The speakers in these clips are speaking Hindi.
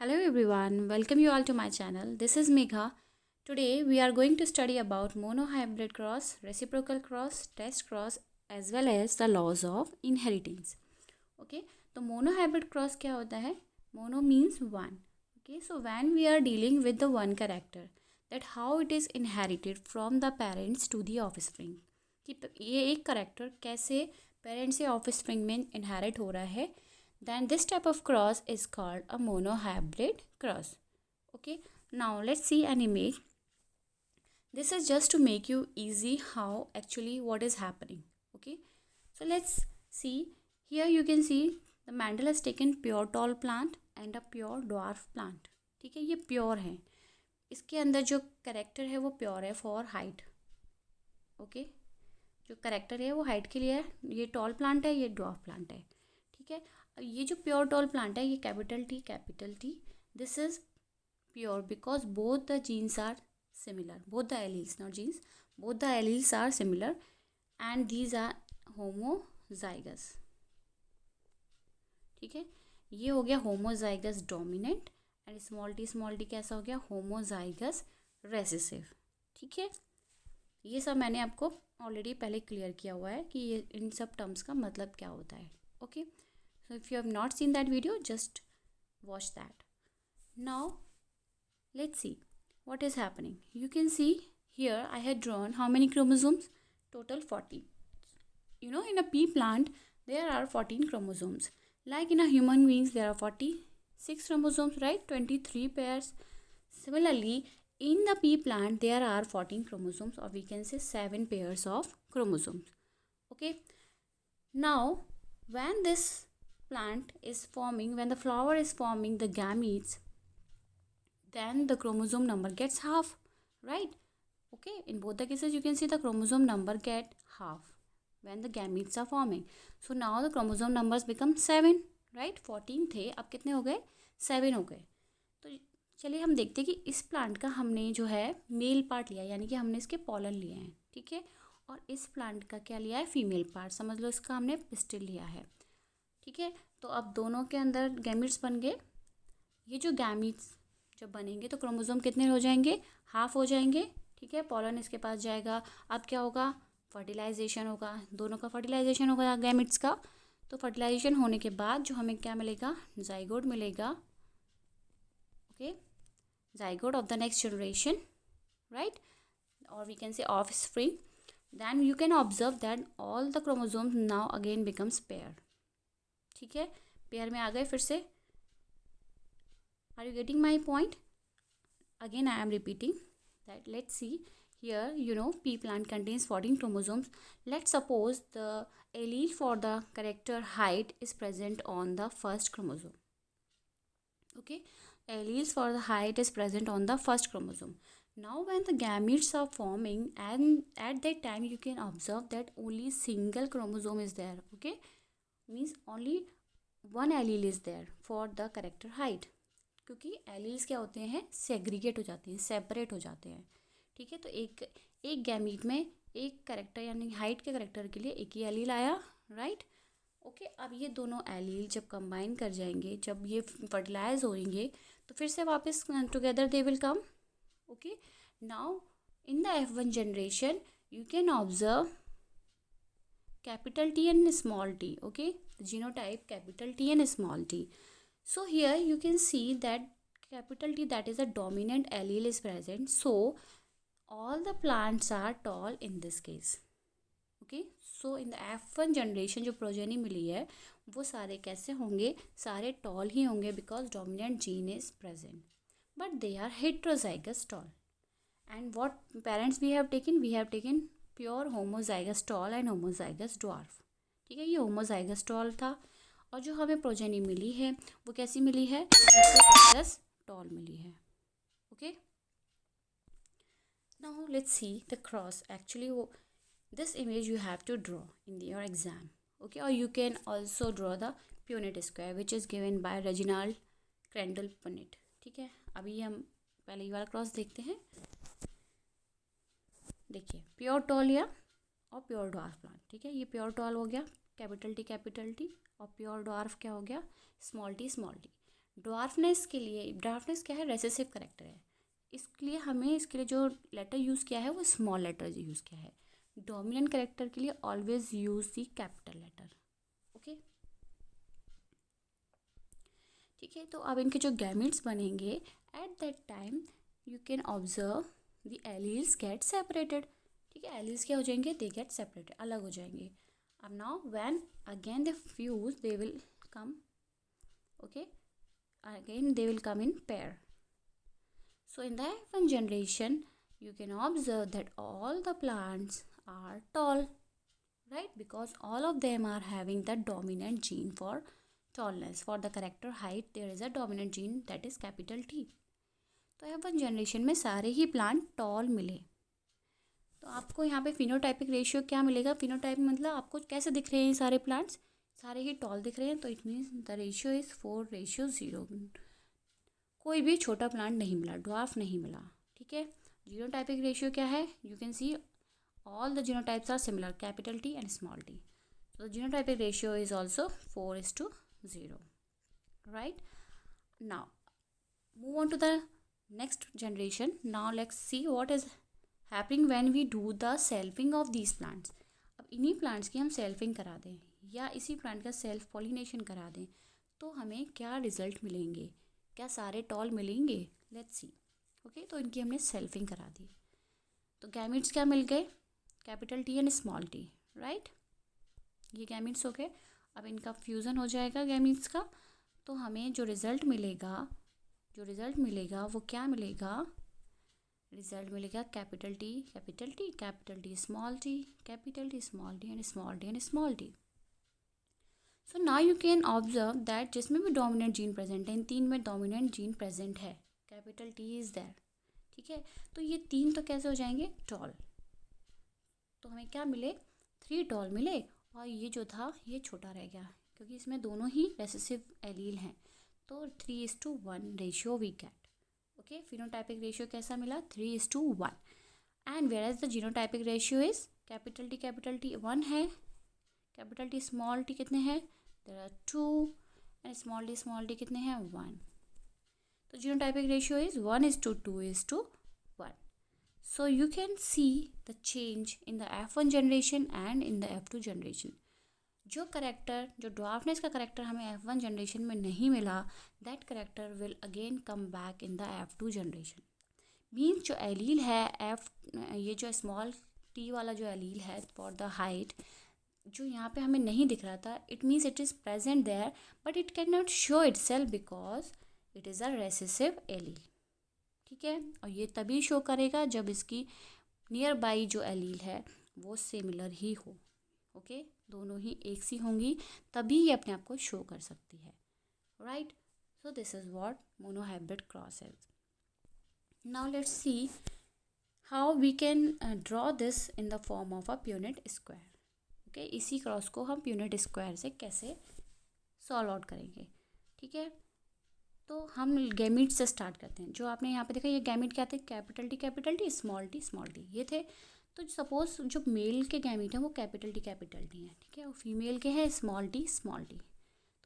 Hello everyone, welcome you all to my channel. This is Megha. Today we are going to study about monohybrid cross, reciprocal cross, test cross as well as the laws of inheritance. Okay, तो monohybrid cross क्या होता है? Mono means one. Okay, so when we are dealing with the one character, that how it is inherited from the parents to the offspring. कि ये एक character कैसे parents से offspring में inherit हो रहा है, then this type of cross is called a monohybrid cross. Okay, now let's see an image. This is just to make you easy how actually what is happening. Okay, so let's see. Here you can see the Mendel has taken pure tall plant and a pure dwarf plant. ठीक है, ये प्योर है. इसके अंदर जो करेक्टर है वो प्योर है फॉर हाइट. ओके, जो करेक्टर है वो हाइट के लिए है. ये टॉल प्लांट है, ये ड्वार्फ प्लांट है. ठीक है, ये जो प्योर टॉल प्लांट है ये capital T, this is pure because both the genes are similar. Both the alleles, not genes, both the alleles are similar and these are homozygous. ठीक है, ये हो गया homozygous dominant and small T कैसा हो गया होमोजाइगस रेसेसिव. ठीक है, ये सब मैंने आपको ऑलरेडी पहले क्लियर किया हुआ है कि ये इन सब टर्म्स का मतलब क्या होता है. Okay, so if you have not seen that video, just watch that. Now let's see what is happening. You can see here I had drawn how many chromosomes? Total 40. You know, in a pea plant there are 14 chromosomes. Like in a human beings there are 46 chromosomes, right? 23 pairs. Similarly, in the pea plant there are 14 chromosomes, or we can say 7 pairs of chromosomes. Okay, now when this plant is forming, when the flower is forming the gametes, then the chromosome number gets half, right? Okay, in both the cases you can see the chromosome number get half when the gametes are forming. So now the chromosome numbers become 7, right? 14 थे, अब कितने हो गए? 7 हो गए. तो चलिए हम देखते हैं कि इस प्लांट का हमने जो है मेल पार्ट लिया, यानी कि हमने इसके पॉलन लिए हैं. ठीक है, और इस प्लांट का क्या लिया है? Female part. समझ लो इसका हमने पिस्टिल लिया है. ठीक है, तो अब दोनों के अंदर गैमीट्स बन गए. ये जो गैमीट्स जब बनेंगे तो क्रोमोसोम कितने हो जाएंगे? हाफ हो जाएंगे. ठीक है, पॉलन इसके पास जाएगा. अब क्या होगा? फर्टिलाइजेशन होगा. दोनों का फर्टिलाइजेशन होगा गैमीट्स का. तो फर्टिलाइजेशन होने के बाद जो हमें क्या मिलेगा? जाइगोट मिलेगा. Okay, zygote of the next generation, right? और we can say offspring. Then you can observe that all the chromosomes now again becomes pair. ठीक है, पेयर में आ गए फिर से. Are you getting my point? Again I am repeating that. Let's see here, you know, pea plant contains 14 chromosomes. Let's suppose the allele for the character height is present on the first chromosome. Okay, alleles for the height is present on the first chromosome. Now when the gametes are forming, and at that time you can observe that only single chromosome is there. Okay, means only one allele is there for the character height. क्योंकि एलील्स क्या होते हैं? सेग्रीगेट हो जाते हैं, सेपरेट हो जाते हैं. ठीक है, तो एक गैमीट में एक करेक्टर यानी हाइट के करेक्टर के लिए एक ही एलील आया, राइट? ओके, अब ये दोनों एलील जब कंबाइन कर जाएंगे, जब ये फर्टिलाइज होंगे तो फिर से वापस together they will come. Okay, now in the F1 generation you can observe capital T and small t. Okay, the genotype capital T and small t. So here you can see that capital T, that is a dominant allele, is present. So all the plants are tall in this case. Okay, so in the F1 generation जो प्रोजेनी मिली है वो सारे कैसे होंगे? सारे टॉल ही होंगे because dominant gene is present. But they are heterozygous tall. And what parents we have taken? We have taken pure homozygous tall and homozygous dwarf. ठीक है, ये homozygous tall था. और जो हमें प्रोजेनी मिली है वो कैसी मिली है? हेटेरोजाइगस टॉल मिली है. Okay, now let's see the cross. Actually वो this image you have to draw in your exam. Okay, और you can also draw the Punnett square which is given by Reginald Crundall Punnett. ठीक है, अभी हम पहले ये वाला क्रॉस देखते हैं. देखिए, प्योर टॉल या और प्योर ड्वार्फ प्लांट. ठीक है, ये प्योर टॉल हो गया कैपिटल टी, और प्योर ड्वार्फ क्या हो गया? Small T. ड्वार्फनेस के लिए, ड्वार्फनेस क्या है, रेसेसिव करेक्टर है, इसके लिए हमें, इसके लिए जो लेटर यूज़ किया है वो स्मॉल लेटर यूज़ किया है। डोमिनेंट करेक्टर के लिए always use the capital letter. Okay, ठीक है। तो अब इनके जो गैमेट्स बनेंगे, at that time you can observe the alleles get separated. ठीक है, एलील्स क्या हो जाएंगे, दे गेट सेपरेटेड, अलग हो जाएंगे। अब now when again they fuse they will come, okay, again they will come in pair. So in the F1 generation you can observe that all the plants are tall, right, because all of them are having the dominant gene for tallness. For the character height there is a dominant gene, that is capital T. तो F1 जनरेशन में सारे ही प्लांट टॉल मिले। तो आपको यहाँ पे फिनोटाइपिक रेशियो क्या मिलेगा, फिनोटाइप मतलब आपको कैसे दिख रहे हैं ये सारे प्लांट्स, सारे ही टॉल दिख रहे हैं, तो it means the ratio is 4:0। कोई भी छोटा प्लांट नहीं मिला, ड्वार्फ नहीं मिला। ठीक है, जीनोटाइपिक रेशियो क्या है, you can see all the genotypes are similar, capital T and small t. So the genotypic ratio is also 4:0. Right? Now move on to the next generation. Now let's see what is happening when we do the selfing of these plants. अब इन्हीं प्लांट्स की हम सेल्फिंग करा दें या इसी प्लांट का सेल्फ पॉलिनेशन करा दें तो हमें क्या रिजल्ट मिलेंगे, क्या सारे टॉल मिलेंगे, लेट्स सी। ओके, तो इनकी हमने सेल्फिंग करा दी, तो गैमिट्स क्या मिल गए, capital T and small t, right. ये गैमिट्स हो गए। अब इनका फ्यूज़न हो जाएगा गैमिट्स का, तो हमें जो रिज़ल्ट मिलेगा वो क्या मिलेगा, रिजल्ट मिलेगा capital T capital T capital T small t capital T small t and small t and small t। So now you can observe that जिसमें भी डोमिनेंट जीन प्रेजेंट है, इन तीन में डोमिनेंट जीन प्रेजेंट है, कैपिटल T इज़ देयर। ठीक है, तो ये तीन तो कैसे हो जाएंगे, टॉल। तो हमें क्या मिले, 3 टॉल मिले, और ये जो था ये छोटा रह गया क्योंकि इसमें दोनों ही रेसेसिव एलील हैं, तो 3:1 ratio we get. Okay, phenotypic ratio कैसा मिला, 3:1। And whereas the genotypic ratio is capital T 1 है, कैपिटल T स्मॉल t कितने हैं, there are 2, and small t कितने हैं, 1। तो genotypic ratio is 1:2:1। So you can see the change in the F1 generation and in the F2 generation. जो करेक्टर, जो ड्वार्फनेस का करेक्टर हमें F1 जनरेशन में नहीं मिला, that character will again come back in the F2 generation. Means जो एलील है ये जो स्मॉल t वाला जो एलील है फॉर द हाइट, जो यहाँ पे हमें नहीं दिख रहा था, it means it is present there but it can not show itself because it is a recessive allele. ठीक है, और ये तभी शो करेगा जब इसकी नियर बाई जो एलील है वो सिमिलर ही हो। ओके, दोनों ही एक सी होंगी तभी ये अपने आप को शो कर सकती है, right. So this is what monohybrid cross is. Now let's see how we can draw this in the form of a Punnett square. Okay, इसी क्रॉस को हम प्यूनिट स्क्वायर से कैसे सॉल्व आउट करेंगे। ठीक है, तो हम गैमिट से स्टार्ट करते हैं। जो आपने यहाँ पे देखा, ये गैमिट क्या थे, कैपिटल T स्मॉल t ये थे। तो सपोज जो मेल के गैमिट हैं वो कैपिटल T हैं, ठीक है, और फीमेल के हैं स्मॉल t।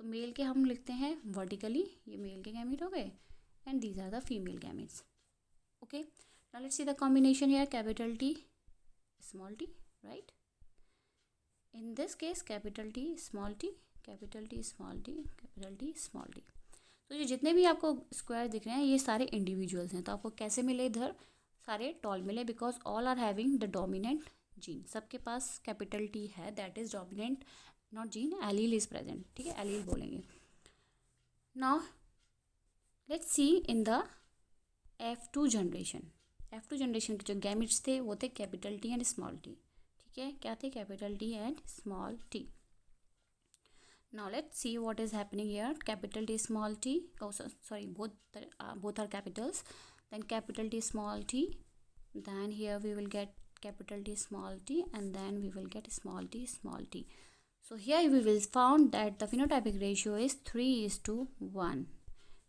तो मेल के हम लिखते हैं वर्टिकली, ये मेल के गैमिट हो गए, and these are the female gametes. Okay, now let's see the combination here, capital T small t, right. In this case capital T small t capital T small t capital T small t। तो ये जितने भी आपको स्क्वायर दिख रहे हैं ये सारे इंडिविजुअल्स हैं। तो आपको कैसे मिले, इधर सारे टॉल मिले because all are having the dominant gene, सबके पास कैपिटल T है, that is dominant, not gene, allele is present. ठीक है, एलील बोलेंगे। Now let's see in the F2 generation. F2 generation के जो गैमिट्स थे वो थे capital T and small t। ठीक है, क्या थे, capital T and small t। Now let's see what is happening here. Capital T small t, oh sorry, both are capitals. Then capital T small t, then here we will get capital T small t, and then we will get small t small t. So here we will found that the phenotypic ratio is 3:1।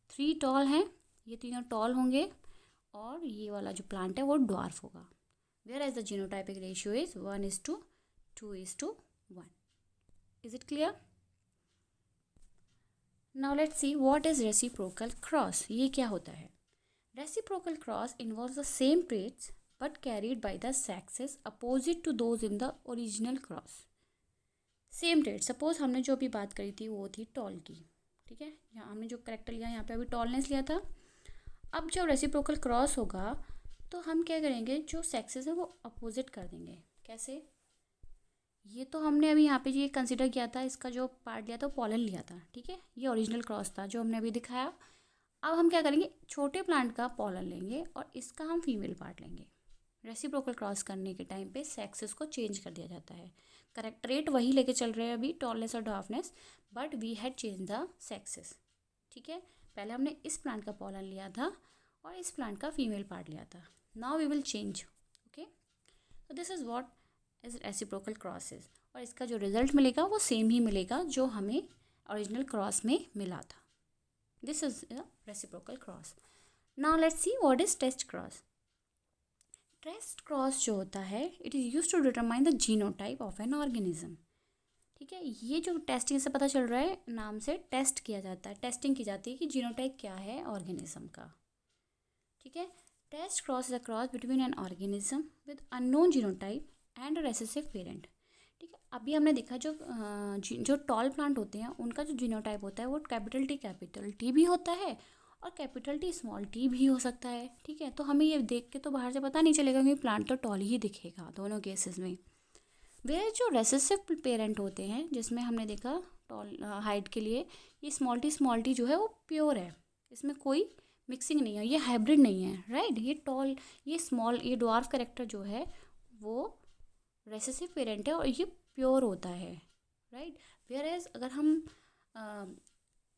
3 toll हैं, ये तीनों टॉल होंगे, और ये वाला जो प्लांट है वो ड्वार्फ होगा। Whereas the genotypic ratio is 1:2:1। Is it clear? Now let's see what is reciprocal cross. ये क्या होता है? Reciprocal cross involves the same traits but carried by the sexes opposite to those in the original cross. Same trait, suppose हमने जो अभी बात करी थी वो थी टॉल की, ठीक है, यहाँ हमने जो करेक्टर लिया यहाँ पे अभी टॉलनेस लिया था। अब जब रेसिप्रोकल क्रॉस होगा तो हम क्या करेंगे, जो सेक्सेस है वो अपोजिट कर देंगे। कैसे? ये तो हमने अभी यहाँ पे ये कंसिडर किया था, इसका जो पार्ट लिया था वो पॉलन लिया था, ठीक है, ये ओरिजिनल क्रॉस था जो हमने अभी दिखाया। अब हम क्या करेंगे, छोटे प्लांट का पॉलन लेंगे और इसका हम फीमेल पार्ट लेंगे। रेसिप्रोकल क्रॉस करने के टाइम पे सेक्सेस को चेंज कर दिया जाता है। करेक्ट रेट वही लेके चल रहे हैं अभी, टॉलनेस और dwarfness, but we had change the sexes. ठीक है, पहले हमने इस प्लांट का पॉलन लिया था और इस प्लांट का फीमेल पार्ट लिया था। Now we will change. Okay, तो this is what is reciprocal crosses, और इसका जो रिजल्ट मिलेगा वो सेम ही मिलेगा जो हमें ओरिजिनल क्रॉस में मिला था। This is reciprocal cross. Now let's see what is test cross. Test cross जो होता है, it is use to determine the genotype of an organism. ठीक है, ये जो टेस्टिंग से पता चल रहा है, नाम से टेस्ट किया जाता है, टेस्टिंग की जाती है कि जीनोटाइप क्या है ऑर्गेनिज्म का। ठीक है, test cross is a cross between an organism with unknown genotype and a recessive parent. ठीक है, अभी हमने देखा जो टॉल प्लांट होते हैं उनका जो जीनोटाइप होता है वो कैपिटल टी भी होता है और कैपिटल टी स्मॉल टी भी हो सकता है। ठीक है, तो हमें ये देख के तो बाहर से पता नहीं चलेगा कि प्लांट तो टॉल ही दिखेगा दोनों केसेस में। वे जो रेसेसिव पेरेंट होते हैं जिसमें हमने देखा टॉल हाइट के लिए ये स्मॉल टी जो है वो प्योर है, इसमें कोई मिक्सिंग नहीं है, ये हाइब्रिड नहीं है, राइट। ये टॉल, ये स्मॉल, ये ड्वार्फ कैरेक्टर जो है वो रेसेसिव पेरेंट है और ये प्योर होता है, राइट। वेयर एज अगर हम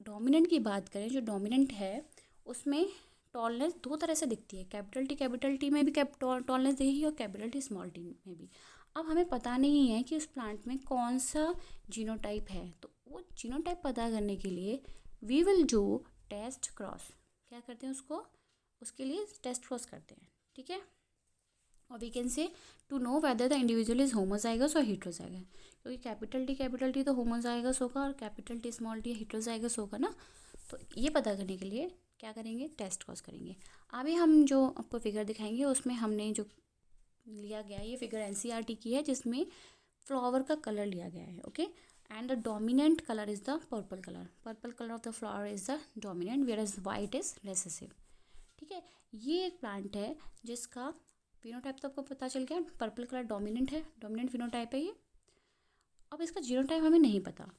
डोमिनेंट की बात करें, जो डोमिनेंट है उसमें टॉलनेस दो तरह से दिखती है, कैपिटल टी में भी टॉलनेस दिखेगी और कैपिटल टी स्मॉल टी में भी। अब हमें पता नहीं है कि उस प्लांट में कौन सा जीनोटाइप है, तो वो जीनोटाइप पता करने के लिए we will do test cross. क्या करते हैं उसके लिए टेस्ट क्रॉस करते हैं। ठीक है, और we can say to know whether the individual is homozygous और हेट्रोजाइगस, क्योंकि कैपिटल टी तो होमोजाइगस होगा और capital T small T heterozygous होगा ना। तो ये पता करने के लिए क्या करेंगे, टेस्ट क्रॉस करेंगे। अभी हम जो आपको फिगर दिखाएंगे उसमें हमने जो लिया गया है, ये फिगर एनसीईआरटी की है जिसमें फ्लावर का कलर लिया गया है। Okay, and the dominant colour is the purple colour of the flower is the dominant, whereas white is recessive. ठीक है, ये एक प्लांट है जिसका फिनोटाइप तो आपको पता चल गया, पर्पल कलर डोमिनेंट है, डोमिनेंट फिनोटाइप है ये। अब इसका जीनोटाइप हमें नहीं पता।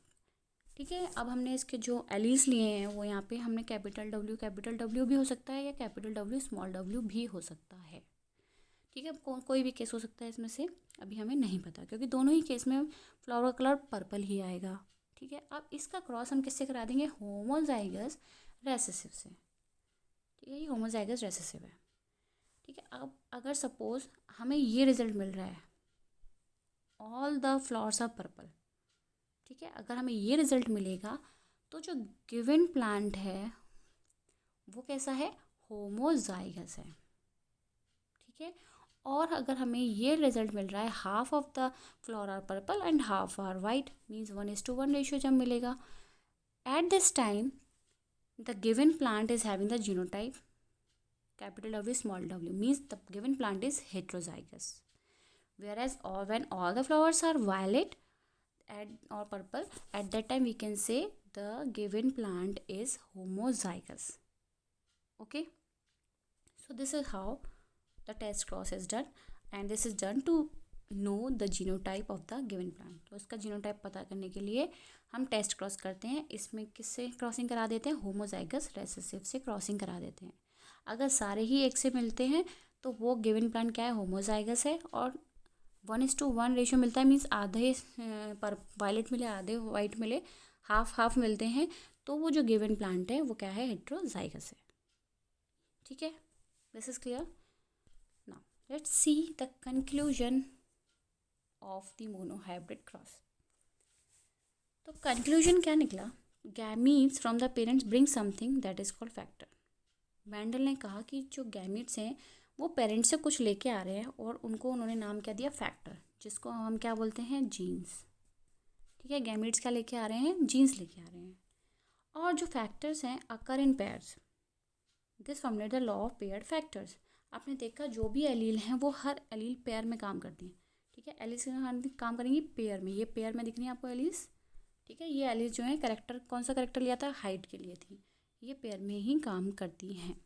ठीक है, अब हमने इसके जो एलीज लिए हैं वो यहाँ पे हमने कैपिटल डब्ल्यू भी हो सकता है या कैपिटल डब्ल्यू स्मॉल डब्ल्यू भी हो सकता है। ठीक है, कोई भी केस हो सकता है इसमें से, अभी हमें नहीं पता क्योंकि दोनों ही केस में फ्लावर कलर पर्पल ही आएगा। ठीक है, अब इसका क्रॉस हम किससे करा देंगे, होमोजाइगस रेसेसिव से। ठीक है, ये होमोजाइगस रेसेसिव है। ठीक है, अब अगर सपोज हमें ये रिजल्ट मिल रहा है, all the flowers are purple. ठीक है, अगर हमें ये रिजल्ट मिलेगा तो जो गिवन प्लांट है वो कैसा है, होमोजाइगस है। ठीक है, और अगर हमें ये रिजल्ट मिल रहा है half of the flower are purple and half are white, means 1:1 ratio जब मिलेगा, at this time the given plant is having the genotype capital W small w, means the given plant is heterozygous. Whereas when all the flowers are violet or purple, at that time we can say the given plant is homozygous. Okay, so this is how the test cross is done, and this is done to know the genotype of the given plant. तो उसका जीनोटाइप पता करने के लिए हम टेस्ट क्रॉस करते हैं। इसमें किससे क्रॉसिंग करा देते हैं, होमोजाइगस रेसेसिव से क्रॉसिंग करा देते हैं। अगर सारे ही एक से मिलते हैं तो वो गिवन प्लांट क्या है, होमोजाइगस है, और 1:1 रेशियो मिलता है, मीन्स आधे पर वायलेट मिले आधे वाइट मिले, हाफ मिलते हैं, तो वो जो गिवन प्लांट है वो क्या है, हेट्रोजाइगस है। ठीक है, this is clear. Now let's see the conclusion of the monohybrid cross. तो कंक्लूजन क्या निकला, gametes from the parents bring something that is called factor. Mendel ने कहा कि जो गैमीट्स हैं वो पेरेंट्स से कुछ लेके आ रहे हैं और उनको उन्होंने नाम क्या दिया, फैक्टर, जिसको हम क्या बोलते हैं, जीन्स। ठीक है, गैमीट्स क्या लेके आ रहे हैं, जीन्स लेके आ रहे हैं। और जो फैक्टर्स हैं occur in pairs, this formulate the law of paired factors. आपने देखा जो भी एलील हैं वो हर एलील पेयर में काम करती हैं, ठीक है। एलील्स काम करेंगी पेयर में, ये पेयर में दिख रही है आपको एलील्स, ठीक है। ये एलील्स जो है करेक्टर, कौन सा करेक्टर लिया था, हाइट के लिए थी, ये पेयर में ही काम करती हैं।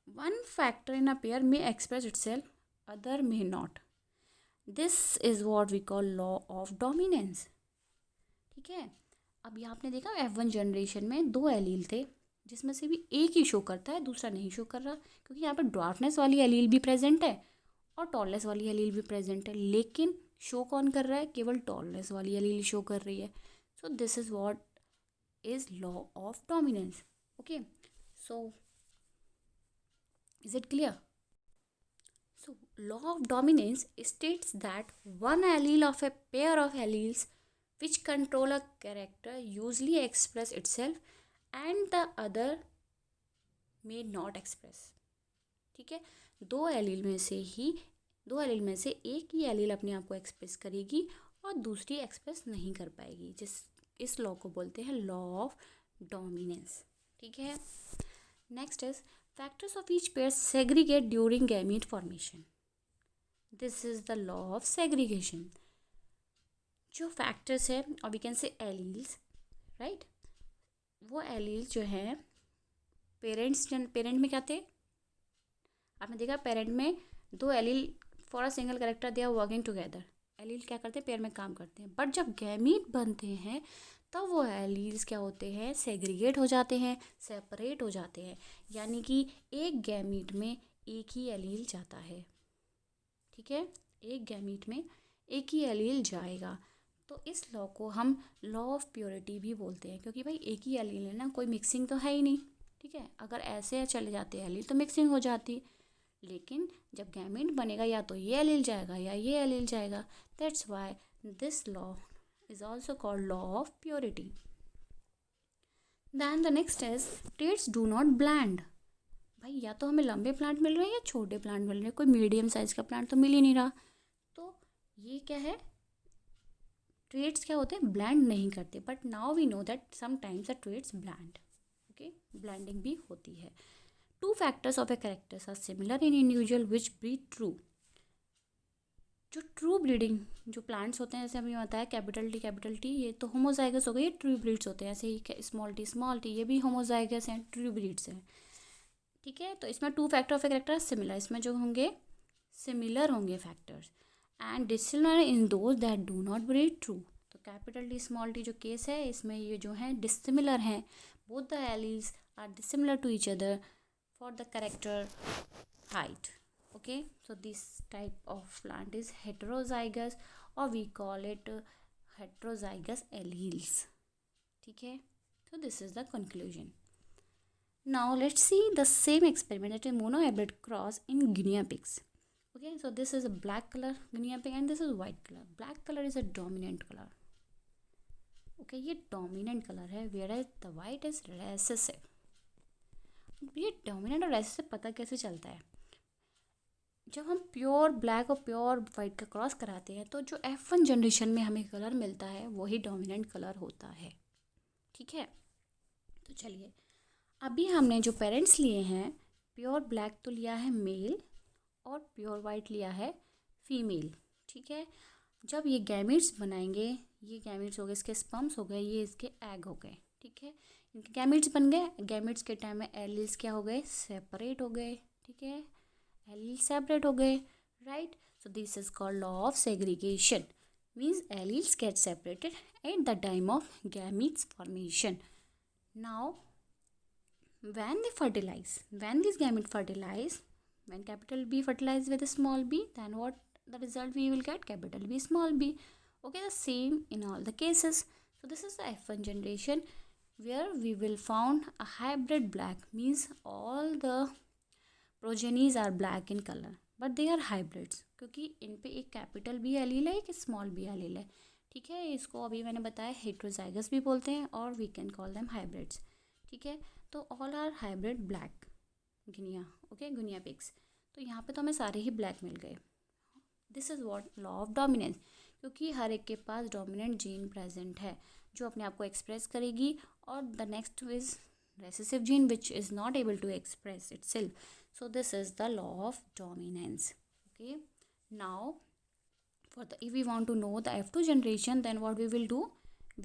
One factor in a pair में एक्सप्रेस इटसेल्फ, अदर में not, this is what we call law of dominance, ठीक है। अब यहाँ आपने देखा F1 जनरेशन में 2 एलील थे, जिसमें से भी एक ही शो करता है, दूसरा नहीं शो कर रहा, क्योंकि यहाँ पर ड्वार्फनेस वाली एलील भी प्रेजेंट है और टॉलनेस वाली एलील भी प्रेजेंट है, लेकिन शो कौन कर रहा है, केवल टॉलनेस वाली एलील शो कर रही है। So this is what is law of dominance. Okay, so is it clear? So, law of dominance states that one allele of a pair of alleles which control a character usually express itself and the other may not express, ठीक है। दो एलील में से एक ही एलील अपने आप को एक्सप्रेस करेगी और दूसरी एक्सप्रेस नहीं कर पाएगी, इस लॉ को बोलते हैं लॉ ऑफ डोमिनेंस, ठीक है। Next is factors of each pair segregate during gamete formation. This is the law of segregation. जो factors है, और we can say alleles, right? वो alleles जो हैं पेरेंट में क्या थे, आपने देखा पेरेंट में 2 allele for a single character they are working together, allele क्या करते हैं, पेयर में काम करते हैं। बट जब गैमीट बनते हैं तब वो एलील्स क्या होते हैं, सेग्रीगेट हो जाते हैं, सेपरेट हो जाते हैं, यानी कि एक गैमीट में एक ही एलील जाता है, ठीक है। एक गैमीट में एक ही एलील जाएगा, तो इस लॉ को हम लॉ ऑफ प्योरिटी भी बोलते हैं, क्योंकि भाई एक ही एलील है ना, कोई मिक्सिंग तो है ही नहीं, ठीक है। अगर ऐसे चले जाते एलील तो मिक्सिंग हो जाती, लेकिन जब गैमीट बनेगा या तो ये एलील जाएगा या ये एलील जाएगा, that's why this law is also called law of purity. Then the next is traits do not blend. भाई या तो हमें लंबे प्लांट मिल रहे हैं या छोटे प्लांट मिल रहे हैं, कोई मीडियम साइज का प्लांट तो मिल ही नहीं रहा, तो ये क्या है, ट्रेट्स क्या होते हैं, ब्लेंड नहीं करते। But now we know that sometimes the traits blend, okay, blending भी होती है। 2 factors of a character are similar in individual which breed true. जो ट्रू ब्रीडिंग जो प्लांट्स होते हैं, जैसे अभी बताया कैपिटल टी, ये तो होमोजाइगस हो गए, ये ट्रू ब्रीड्स होते हैं। ऐसे ही स्मॉल टी ये भी होमोजाइगस हैं, ट्रू ब्रीड्स हैं, ठीक है। तो इसमें 2 factor of a character similar, इसमें जो होंगे सिमिलर होंगे factors, and dissimilar in those that do not breed true. तो कैपिटल टी स्मॉल टी जो केस है, इसमें ये जो है डिसिमिलर हैं, both the alleles are dissimilar to each other for the character height. Okay, so this type of plant is heterozygous or we call it heterozygous alleles, ठीक है। So this is the conclusion. Now let's see the same experiment, that is monohybrid cross in guinea pigs. Okay, so this is a black color guinea pig and this is white color. Black color is a dominant color. Okay, ये dominant color है, whereas the white is recessive. ये dominant और recessive पता कैसे चलता है, जब हम प्योर ब्लैक और प्योर वाइट का क्रॉस कराते हैं तो जो F1 जनरेशन में हमें कलर मिलता है वही डोमिनेंट कलर होता है, ठीक है। तो चलिए, अभी हमने जो पेरेंट्स लिए हैं, प्योर ब्लैक तो लिया है मेल और प्योर वाइट लिया है फीमेल, ठीक है। जब ये गैमेट्स बनाएंगे, ये गैमेट्स हो गए, इसके स्पर्म्स हो गए, ये इसके एग हो गए, ठीक है। इनके गैमेट्स बन गए, गैमेट्स के टाइम में एलील्स क्या हो गए, सेपरेट हो गए, ठीक है, एलील सेपरेट हो गए, right. So this is called law of segregation, means alleles get separated at the time of gametes formation. Now when they fertilize, when these gametes fertilize, when capital B fertilize with a small b, then what the result we will get, capital B small b. Okay, the same in all the cases. So this is the F1 generation where we will found a hybrid black, means all the progenies are black in color but they are hybrids, क्योंकि इन पे एक कैपिटल बी एलील है, एक स्मॉल बी एलील है, ठीक है। इसको अभी मैंने बताया हेट्रोजाइगस भी बोलते हैं और we can call them hybrids, ठीक है। तो all are hybrid black guinea, okay, guinea pigs. तो यहाँ पे तो हमें सारे ही ब्लैक मिल गए। This is what law of dominance, क्योंकि हर एक के पास डोमिनेंट जीन प्रेजेंट है, जो अपने आप को एक्सप्रेस करेगी, और the next is recessive gene which is not able to express itself. So this is the law of dominance. Okay, now if we want to know the F2 generation, then what we will do,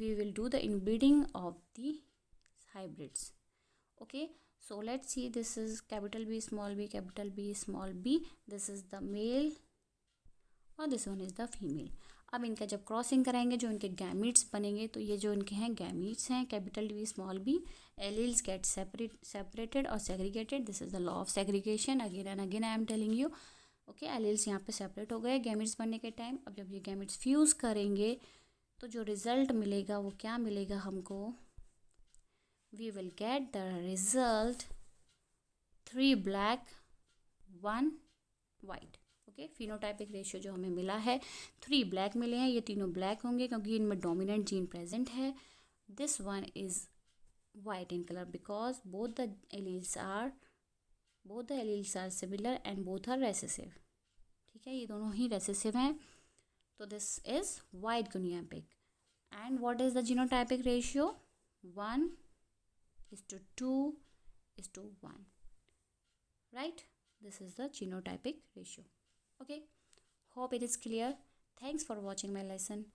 we will do the inbreeding of the hybrids. Okay, so let's see, this is capital B small b, capital B small b, this is the male और this one is the female. अब इनका जब क्रॉसिंग कराएंगे, जो इनके गैमीट्स बनेंगे, तो ये जो इनके हैं गैमीट्स हैं, capital B small B, alleles get separated और segregated. This is the law of segregation. Again and again I am telling you. Okay, alleles यहाँ पे सेपरेट हो गए गैमीट्स बनने के टाइम. अब जब ये गैमीट्स फ्यूज़ करेंगे तो जो रिज़ल्ट मिलेगा वो क्या मिलेगा हमको, we will get the result 3 black 1 white. Okay, phenotypic ratio जो हमें मिला है 3 ब्लैक मिले हैं. ये तीनों ब्लैक होंगे क्योंकि इनमें डोमिनेंट जीन प्रेजेंट है. This one is white in colour because both the alleles are similar and both are recessive. ठीक है, ये दोनों ही रेसेसिव हैं. तो this is white guinea pig. And what is the genotypic ratio, 1:2:1. right, this is the genotypic ratio. Okay, hope it is clear. Thanks for watching my lesson.